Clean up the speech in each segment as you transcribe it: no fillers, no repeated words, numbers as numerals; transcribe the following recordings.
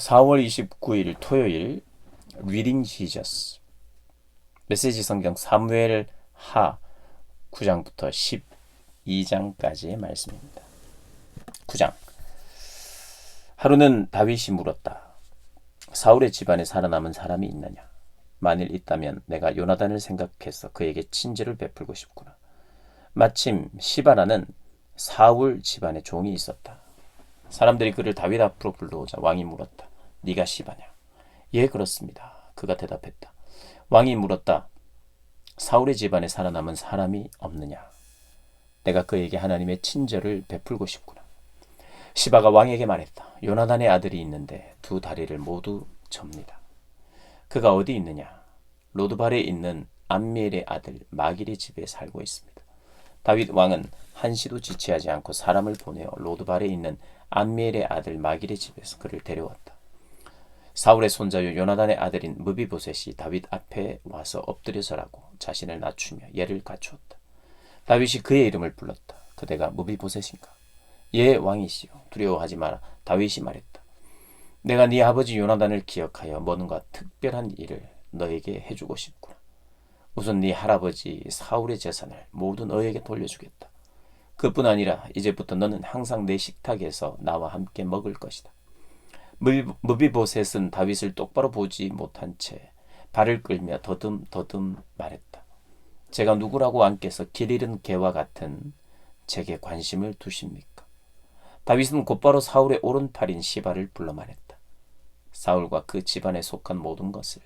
4월 29일 토요일 리딩 지저스 메시지 성경 사무엘 하 9장부터 12장까지의 말씀입니다. 9장. 하루는 다윗이 물었다. 사울의 집안에 살아남은 사람이 있느냐? 만일 있다면 내가 요나단을 생각해서 그에게 친절을 베풀고 싶구나. 마침 시바라는 사울 집안에 종이 있었다. 사람들이 그를 다윗 앞으로 불러오자 왕이 물었다. 네가 시바냐? 예, 그렇습니다. 그가 대답했다. 왕이 물었다. 사울의 집안에 살아남은 사람이 없느냐? 내가 그에게 하나님의 친절을 베풀고 싶구나. 시바가 왕에게 말했다. 요나단의 아들이 있는데 두 다리를 모두 접니다. 그가 어디 있느냐? 로드발에 있는 암미엘의 아들 마길의 집에 살고 있습니다. 다윗 왕은 한시도 지체하지 않고 사람을 보내어 로드발에 있는 암미엘의 아들 마길의 집에서 그를 데려왔다. 사울의 손자요 요나단의 아들인 무비보셋이 다윗 앞에 와서 엎드려 서라고 자신을 낮추며 예를 갖추었다. 다윗이 그의 이름을 불렀다. 그대가 무비보셋인가? 예, 왕이시여. 두려워하지 마라. 다윗이 말했다. 내가 네 아버지 요나단을 기억하여 뭔가 특별한 일을 너에게 해주고 싶구나. 우선 네 할아버지 사울의 재산을 모두 너에게 돌려주겠다. 그뿐 아니라 이제부터 너는 항상 내 식탁에서 나와 함께 먹을 것이다. 무비보셋은 다윗을 똑바로 보지 못한 채 발을 끌며 더듬더듬 말했다. 제가 누구라고 왕께서 길 잃은 개와 같은 제게 관심을 두십니까? 다윗은 곧바로 사울의 오른팔인 시바를 불러 말했다. 사울과 그 집안에 속한 모든 것을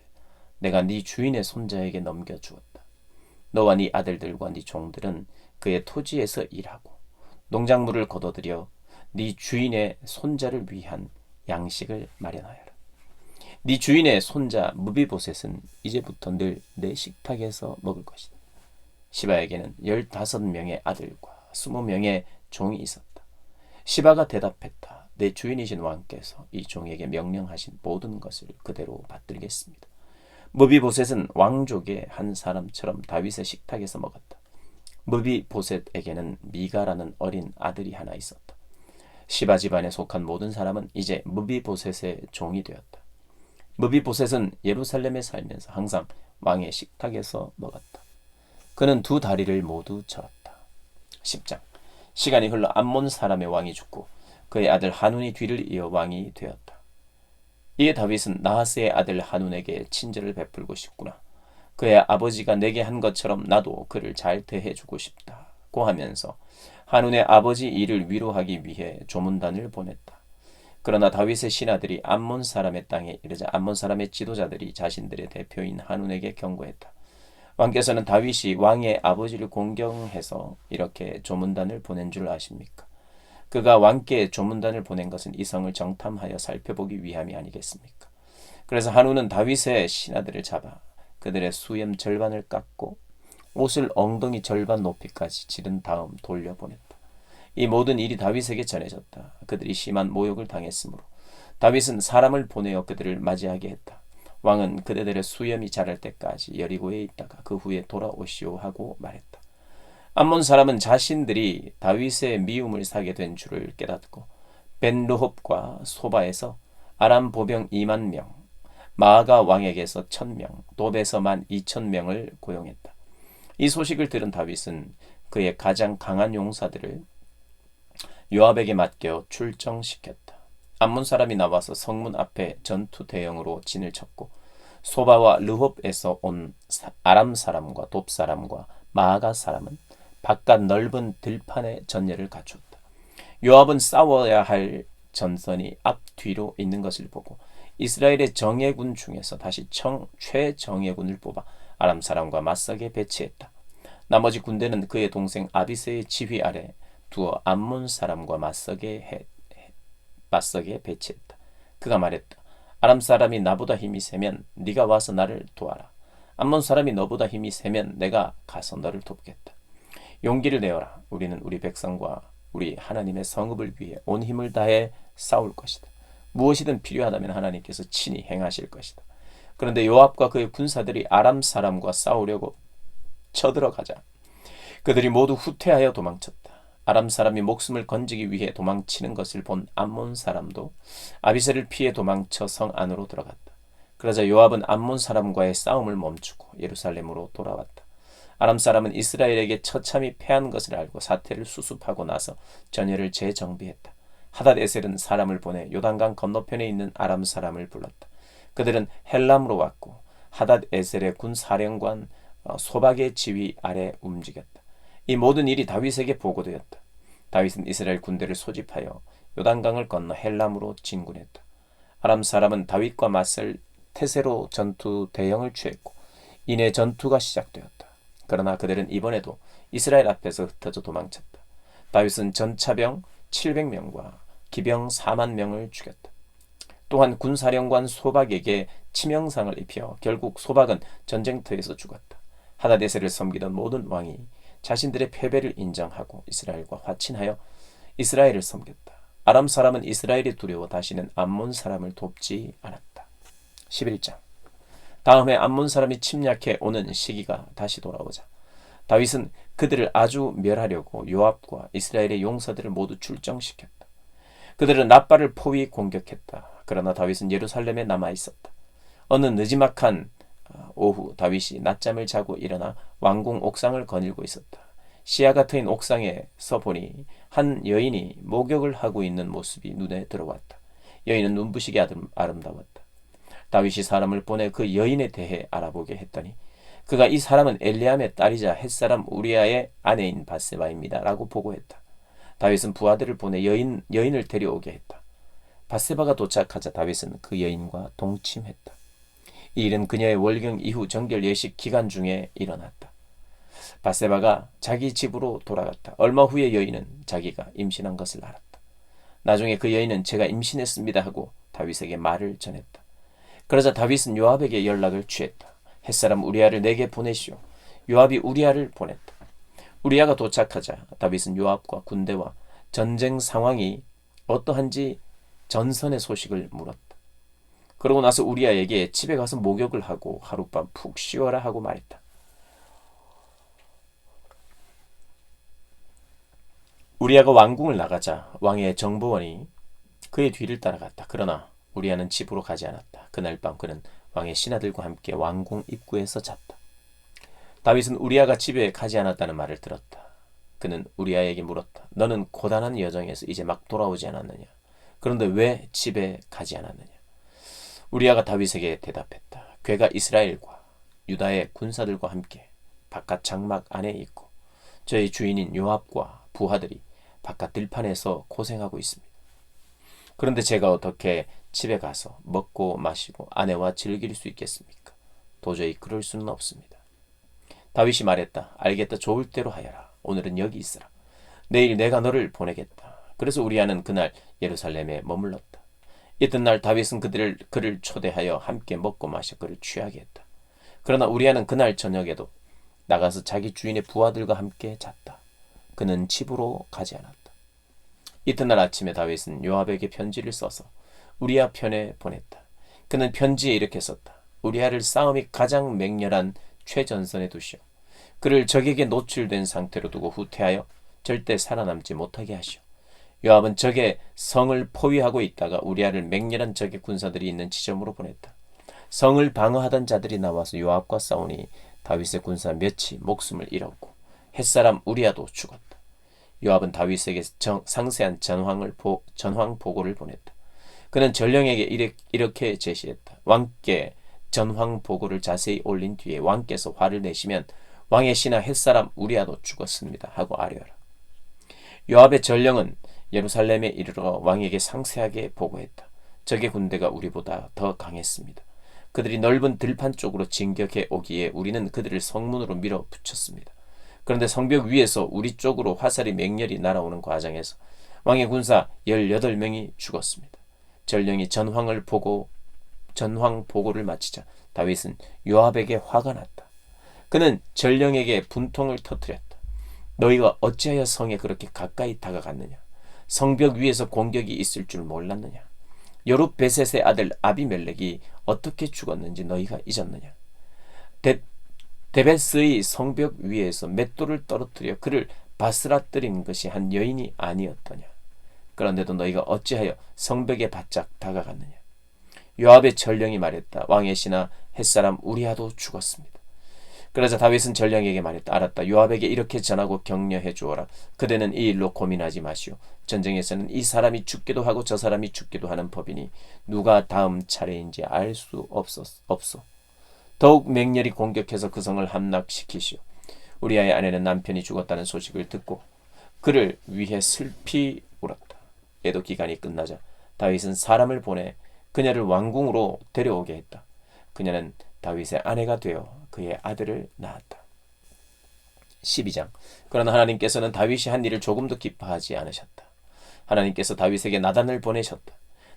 내가 네 주인의 손자에게 넘겨주었다. 너와 네 아들들과 네 종들은 그의 토지에서 일하고 농작물을 거둬들여 네 주인의 손자를 위한 양식을 마련하여라. 네 주인의 손자 무비보셋은 이제부터 늘 내 식탁에서 먹을 것이다. 시바에게는 15명의 아들과 20명의 종이 있었다. 시바가 대답했다. 내 주인이신 왕께서 이 종에게 명령하신 모든 것을 그대로 받들겠습니다. 무비보셋은 왕족의 한 사람처럼 다윗의 식탁에서 먹었다. 무비보셋에게는 미가라는 어린 아들이 하나 있었다. 시바 집안에 속한 모든 사람은 이제 무비보셋의 종이 되었다. 무비보셋은 예루살렘에 살면서 항상 왕의 식탁에서 먹었다. 그는 두 다리를 모두 절었다. 10장. 시간이 흘러 암몬 사람의 왕이 죽고 그의 아들 하눈이 뒤를 이어 왕이 되었다. 이에 다윗은 나하스의 아들 하눈에게 친절을 베풀고 싶구나. 그의 아버지가 내게 한 것처럼 나도 그를 잘 대해주고 싶다고 하면서 하눈의 아버지 일을 위로하기 위해 조문단을 보냈다. 그러나 다윗의 신하들이 암몬 사람의 땅에 이르자 암몬 사람의 지도자들이 자신들의 대표인 하눈에게 경고했다. 왕께서는 다윗이 왕의 아버지를 공경해서 이렇게 조문단을 보낸 줄 아십니까? 그가 왕께 조문단을 보낸 것은 이 성을 정탐하여 살펴보기 위함이 아니겠습니까? 그래서 한우는 다윗의 신하들을 잡아 그들의 수염 절반을 깎고 옷을 엉덩이 절반 높이까지 지른 다음 돌려보냈다. 이 모든 일이 다윗에게 전해졌다. 그들이 심한 모욕을 당했으므로 다윗은 사람을 보내어 그들을 맞이하게 했다. 왕은 그대들의 수염이 자랄 때까지 여리고에 있다가 그 후에 돌아오시오 하고 말했다. 암몬 사람은 자신들이 다윗의 미움을 사게 된 줄을 깨닫고 벤르홉과 소바에서 아람 보병 2만 명, 마아가 왕에게서 1,000명, 돕에서 12,000명을 고용했다. 이 소식을 들은 다윗은 그의 가장 강한 용사들을 요압에게 맡겨 출정시켰다. 암몬 사람이 나와서 성문 앞에 전투 대형으로 진을 쳤고 소바와 르홉에서 온 아람 사람과 돕 사람과 마아가 사람은 바깥 넓은 들판에 전열을 갖췄다. 요압은 싸워야 할 전선이 앞뒤로 있는 것을 보고 이스라엘의 정예군 중에서 다시 최정예군을 뽑아 아람 사람과 맞서게 배치했다. 나머지 군대는 그의 동생 아비새의 지휘 아래 두어 암몬 사람과 맞서게 배치했다. 그가 말했다. 아람 사람이 나보다 힘이 세면 네가 와서 나를 도와라. 암몬 사람이 너보다 힘이 세면 내가 가서 너를 돕겠다. 용기를 내어라. 우리는 우리 백성과 우리 하나님의 성읍을 위해 온 힘을 다해 싸울 것이다. 무엇이든 필요하다면 하나님께서 친히 행하실 것이다. 그런데 요압과 그의 군사들이 아람 사람과 싸우려고 쳐들어가자 그들이 모두 후퇴하여 도망쳤다. 아람 사람이 목숨을 건지기 위해 도망치는 것을 본 암몬 사람도 아비새를 피해 도망쳐 성 안으로 들어갔다. 그러자 요압은 암몬 사람과의 싸움을 멈추고 예루살렘으로 돌아왔다. 아람 사람은 이스라엘에게 처참히 패한 것을 알고 사태를 수습하고 나서 전열을 재정비했다. 하닷에셀은 사람을 보내 요단강 건너편에 있는 아람 사람을 불렀다. 그들은 헬람으로 왔고 하닷에셀의 군 사령관 소박의 지휘 아래 움직였다. 이 모든 일이 다윗에게 보고되었다. 다윗은 이스라엘 군대를 소집하여 요단강을 건너 헬람으로 진군했다. 아람 사람은 다윗과 맞설 태세로 전투 대형을 취했고 이내 전투가 시작되었다. 그러나 그들은 이번에도 이스라엘 앞에서 흩어져 도망쳤다. 다윗은 전차병 700명과 기병 4만 명을 죽였다. 또한 군사령관 소박에게 치명상을 입혀 결국 소박은 전쟁터에서 죽었다. 하닷에셀을 섬기던 모든 왕이 자신들의 패배를 인정하고 이스라엘과 화친하여 이스라엘을 섬겼다. 아람 사람은 이스라엘이 두려워 다시는 암몬 사람을 돕지 않았다. 11장. 다음에 암몬 사람이 침략해 오는 시기가 다시 돌아오자 다윗은 그들을 아주 멸하려고 요압과 이스라엘의 용사들을 모두 출정시켰다. 그들은 랍바를 포위 공격했다. 그러나 다윗은 예루살렘에 남아 있었다. 어느 느지막한 오후 다윗이 낮잠을 자고 일어나 왕궁 옥상을 거닐고 있었다. 시야가 트인 옥상에서 보니 한 여인이 목욕을 하고 있는 모습이 눈에 들어왔다. 여인은 눈부시게 아름다웠다. 다윗이 사람을 보내 그 여인에 대해 알아보게 했더니 그가 이 사람은 엘리암의 딸이자 햇사람 우리아의 아내인 밧세바입니다 라고 보고했다. 다윗은 부하들을 보내 여인을 데려오게 했다. 밧세바가 도착하자 다윗은 그 여인과 동침했다. 이 일은 그녀의 월경 이후 정결 예식 기간 중에 일어났다. 밧세바가 자기 집으로 돌아갔다. 얼마 후에 여인은 자기가 임신한 것을 알았다. 나중에 그 여인은 제가 임신했습니다 하고 다윗에게 말을 전했다. 그러자 다윗은 요압에게 연락을 취했다. 햇사람 우리아를 내게 보내시오. 요압이 우리아를 보냈다. 우리아가 도착하자 다윗은 요압과 군대와 전쟁 상황이 어떠한지 전선의 소식을 물었다. 그러고 나서 우리아에게 집에 가서 목욕을 하고 하룻밤 푹 쉬어라 하고 말했다. 우리아가 왕궁을 나가자 왕의 정보원이 그의 뒤를 따라갔다. 그러나 우리아는 집으로 가지 않았다. 그날 밤 그는 왕의 신하들과 함께 왕궁 입구에서 잤다. 다윗은 우리아가 집에 가지 않았다는 말을 들었다. 그는 우리아에게 물었다. 너는 고단한 여정에서 이제 막 돌아오지 않았느냐? 그런데 왜 집에 가지 않았느냐? 우리아가 다윗에게 대답했다. 괴가 이스라엘과 유다의 군사들과 함께 바깥 장막 안에 있고 저희 주인인 요압과 부하들이 바깥 들판에서 고생하고 있습니다. 그런데 제가 어떻게 집에 가서 먹고 마시고 아내와 즐길 수 있겠습니까? 도저히 그럴 수는 없습니다. 다윗이 말했다. 알겠다. 좋을 대로 하여라. 오늘은 여기 있으라. 내일 내가 너를 보내겠다. 그래서 우리아는 그날 예루살렘에 머물렀다. 이튿날 다윗은 그를 초대하여 함께 먹고 마셔 그를 취하게 했다. 그러나 우리아는 그날 저녁에도 나가서 자기 주인의 부하들과 함께 잤다. 그는 집으로 가지 않았다. 이튿날 아침에 다윗은 요압에게 편지를 써서 우리아 편에 보냈다. 그는 편지에 이렇게 썼다. 우리아를 싸움이 가장 맹렬한 최전선에 두시오. 그를 적에게 노출된 상태로 두고 후퇴하여 절대 살아남지 못하게 하시오. 요압은 적의 성을 포위하고 있다가 우리아를 맹렬한 적의 군사들이 있는 지점으로 보냈다. 성을 방어하던 자들이 나와서 요압과 싸우니 다윗의 군사 몇이 목숨을 잃었고 햇사람 우리아도 죽었다. 요압은 다윗에게 상세한 전황 보고를 보냈다. 그는 전령에게 이렇게 제시했다. 왕께 전황 보고를 자세히 올린 뒤에 왕께서 화를 내시면 왕의 신하 햇사람 우리아도 죽었습니다 하고 아뢰어라. 요압의 전령은 예루살렘에 이르러 왕에게 상세하게 보고했다. 적의 군대가 우리보다 더 강했습니다. 그들이 넓은 들판 쪽으로 진격해 오기에 우리는 그들을 성문으로 밀어붙였습니다. 그런데 성벽 위에서 우리 쪽으로 화살이 맹렬히 날아오는 과정에서 왕의 군사 18명이 죽었습니다. 전령이 전황 보고를 마치자 다윗은 요압에게 화가 났다. 그는 전령에게 분통을 터뜨렸다. 너희가 어찌하여 성에 그렇게 가까이 다가갔느냐? 성벽 위에서 공격이 있을 줄 몰랐느냐? 여룻베셋의 아들 아비멜렉이 어떻게 죽었는지 너희가 잊었느냐? 데베스의 성벽 위에서 맷돌을 떨어뜨려 그를 바스라뜨린 것이 한 여인이 아니었더냐. 그런데도 너희가 어찌하여 성벽에 바짝 다가갔느냐. 요압의 전령이 말했다. 왕의 신하 햇사람 우리아도 죽었습니다. 그러자 다윗은 전령에게 말했다. 알았다. 요압에게 이렇게 전하고 격려해 주어라. 그대는 이 일로 고민하지 마시오. 전쟁에서는 이 사람이 죽기도 하고 저 사람이 죽기도 하는 법이니 누가 다음 차례인지 알 수 없소. 더욱 맹렬히 공격해서 그 성을 함락시키시오. 우리아의 아내는 남편이 죽었다는 소식을 듣고 그를 위해 슬피 울었다. 애도 기간이 끝나자 다윗은 사람을 보내 그녀를 왕궁으로 데려오게 했다. 그녀는 다윗의 아내가 되어 그의 아들을 낳았다. 12장. 그러나 하나님께서는 다윗이 한 일을 조금도 기뻐하지 않으셨다. 하나님께서 다윗에게 나단을 보내셨다.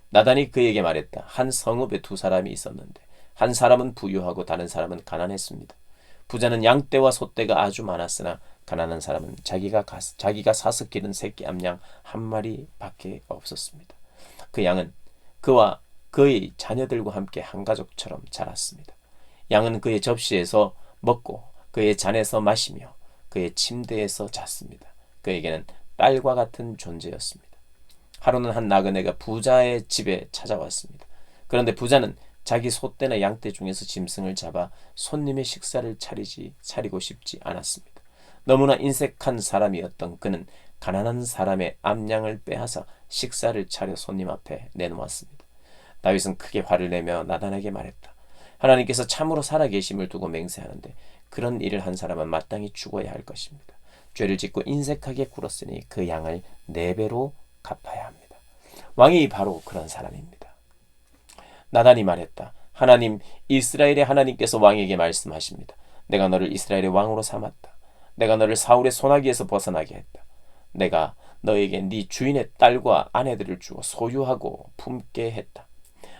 나단이 그에게 말했다. 한 성읍에 두 사람이 있었는데 한 사람은 부유하고 다른 사람은 가난했습니다. 부자는 양떼와 소떼가 아주 많았으나 가난한 사람은 자기가 사서 기른 새끼 암양 한 마리밖에 없었습니다. 그 양은 그와 그의 자녀들과 함께 한 가족처럼 자랐습니다. 양은 그의 접시에서 먹고 그의 잔에서 마시며 그의 침대에서 잤습니다. 그에게는 딸과 같은 존재였습니다. 하루는 한 나그네가 부자의 집에 찾아왔습니다. 그런데 부자는 자기 소떼나 양떼 중에서 짐승을 잡아 손님의 식사를 차리고 싶지 않았습니다. 너무나 인색한 사람이었던 그는 가난한 사람의 암양을 빼앗아 식사를 차려 손님 앞에 내놓았습니다. 다윗은 크게 화를 내며 나단에게 말했다. 하나님께서 참으로 살아계심을 두고 맹세하는데 그런 일을 한 사람은 마땅히 죽어야 할 것입니다. 죄를 짓고 인색하게 굴었으니 그 양을 4배로 갚아야 합니다. 왕이 바로 그런 사람입니다. 나단이 말했다. 하나님, 이스라엘의 하나님께서 왕에게 말씀하십니다. 내가 너를 이스라엘의 왕으로 삼았다. 내가 너를 사울의 손아귀에서 벗어나게 했다. 내가 너에게 네 주인의 딸과 아내들을 주어 소유하고 품게 했다.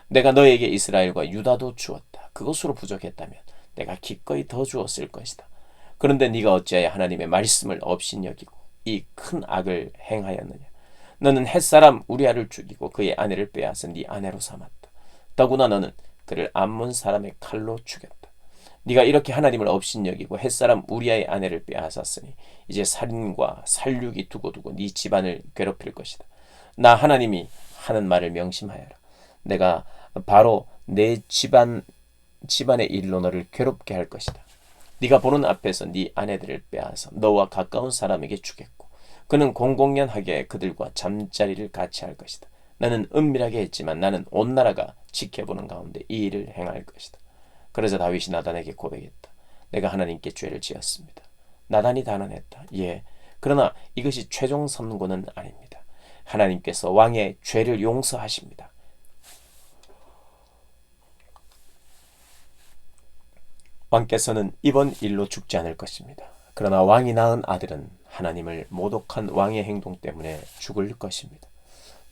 내가 너에게 이스라엘과 유다도 주었다. 그것으로 부족했다면 내가 기꺼이 더 주었을 것이다. 그런데 네가 어찌하여 하나님의 말씀을 업신여기고 이 큰 악을 행하였느냐. 너는 햇사람 우리아를 죽이고 그의 아내를 빼앗아 네 아내로 삼았다. 더구나 너는 그를 암몬 사람의 칼로 죽였다. 네가 이렇게 하나님을 업신여기고 햇사람 우리아의 아내를 빼앗았으니 이제 살인과 살육이 두고두고 네 집안을 괴롭힐 것이다. 나 하나님이 하는 말을 명심하여라. 내가 바로 내 집안의 일로 너를 괴롭게 할 것이다. 네가 보는 앞에서 네 아내들을 빼앗아 너와 가까운 사람에게 주겠고 그는 공공연하게 그들과 잠자리를 같이 할 것이다. 나는 은밀하게 했지만 나는 온 나라가 지켜보는 가운데 이 일을 행할 것이다. 그러자 다윗이 나단에게 고백했다. 내가 하나님께 죄를 지었습니다. 나단이 단언했다. 예, 그러나 이것이 최종 선고는 아닙니다. 하나님께서 왕의 죄를 용서하십니다. 왕께서는 이번 일로 죽지 않을 것입니다. 그러나 왕이 낳은 아들은 하나님을 모독한 왕의 행동 때문에 죽을 것입니다.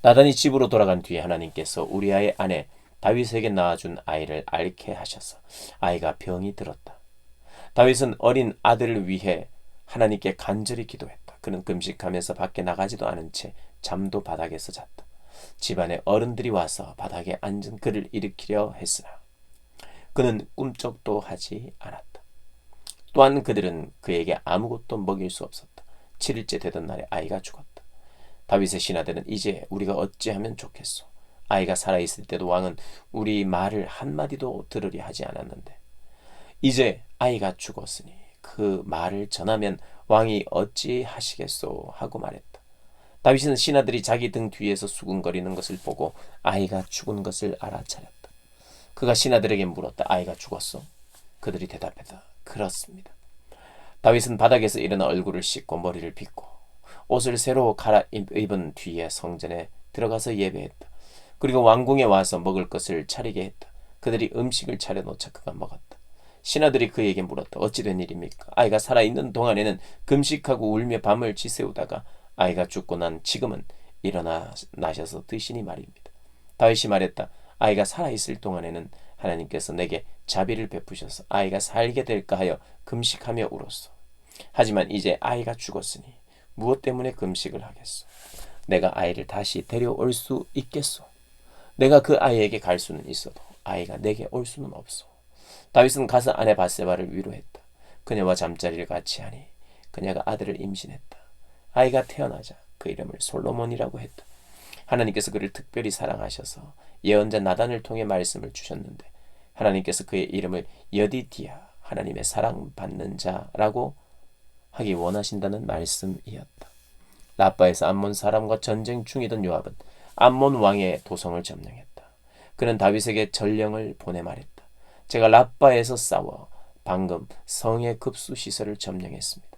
나단이 집으로 돌아간 뒤에 하나님께서 우리아의 아내 다윗에게 낳아준 아이를 앓게 하셔서 아이가 병이 들었다. 다윗은 어린 아들을 위해 하나님께 간절히 기도했다. 그는 금식하면서 밖에 나가지도 않은 채 잠도 바닥에서 잤다. 집안의 어른들이 와서 바닥에 앉은 그를 일으키려 했으나 그는 꿈쩍도 하지 않았다. 또한 그들은 그에게 아무것도 먹일 수 없었다. 7일째 되던 날에 아이가 죽었다. 다윗의 신하들은 이제 우리가 어찌하면 좋겠소. 아이가 살아있을 때도 왕은 우리 말을 한마디도 들으려 하지 않았는데 이제 아이가 죽었으니 그 말을 전하면 왕이 어찌하시겠소 하고 말했다. 다윗은 신하들이 자기 등 뒤에서 수군거리는 것을 보고 아이가 죽은 것을 알아차렸다. 그가 신하들에게 물었다. 아이가 죽었소? 그들이 대답했다. 그렇습니다. 다윗은 바닥에서 일어나 얼굴을 씻고 머리를 빗고 옷을 새로 갈아입은 뒤에 성전에 들어가서 예배했다. 그리고 왕궁에 와서 먹을 것을 차리게 했다. 그들이 음식을 차려놓자 그가 먹었다. 신하들이 그에게 물었다. 어찌 된 일입니까? 아이가 살아있는 동안에는 금식하고 울며 밤을 지새우다가 아이가 죽고 난 지금은 일어나셔서 드시니 말입니다. 다윗이 말했다. 아이가 살아있을 동안에는 하나님께서 내게 자비를 베푸셔서 아이가 살게 될까 하여 금식하며 울었소. 하지만 이제 아이가 죽었으니 무엇 때문에 금식을 하겠소? 내가 아이를 다시 데려올 수 있겠소? 내가 그 아이에게 갈 수는 있어도 아이가 내게 올 수는 없소. 다윗은 가서 아내 바세바를 위로했다. 그녀와 잠자리를 같이 하니 그녀가 아들을 임신했다. 아이가 태어나자 그 이름을 솔로몬이라고 했다. 하나님께서 그를 특별히 사랑하셔서 예언자 나단을 통해 말씀을 주셨는데 하나님께서 그의 이름을 여디디아, 하나님의 사랑받는 자라고 하기 원하신다는 말씀이었다. 라빠에서 암몬 사람과 전쟁 중이던 요압은 암몬 왕의 도성을 점령했다. 그는 다윗에게 전령을 보내 말했다. 제가 라빠에서 싸워 방금 성의 급수시설을 점령했습니다.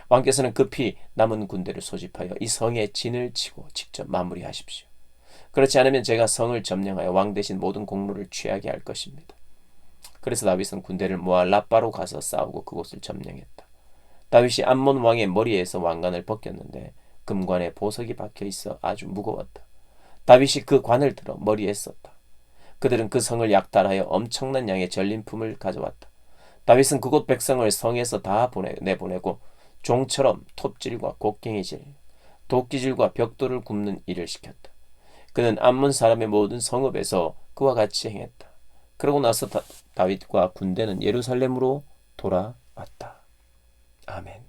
왕께서는 급히 남은 군대를 소집하여 이 성에 진을 치고 직접 마무리하십시오. 그렇지 않으면 제가 성을 점령하여 왕 대신 모든 공로를 취하게 할 것입니다. 그래서 다윗은 군대를 모아 라빠로 가서 싸우고 그곳을 점령했다. 다윗이 암몬 왕의 머리에서 왕관을 벗겼는데 금관에 보석이 박혀 있어 아주 무거웠다. 다윗이 그 관을 들어 머리에 썼다. 그들은 그 성을 약탈하여 엄청난 양의 전림품을 가져왔다. 다윗은 그곳 백성을 성에서 다 내보내고 종처럼 톱질과 곡괭이질, 도끼질과 벽돌을 굽는 일을 시켰다. 그는 암몬 사람의 모든 성읍에서 그와 같이 행했다. 그러고 나서 다윗과 군대는 예루살렘으로 돌아왔다. 아멘.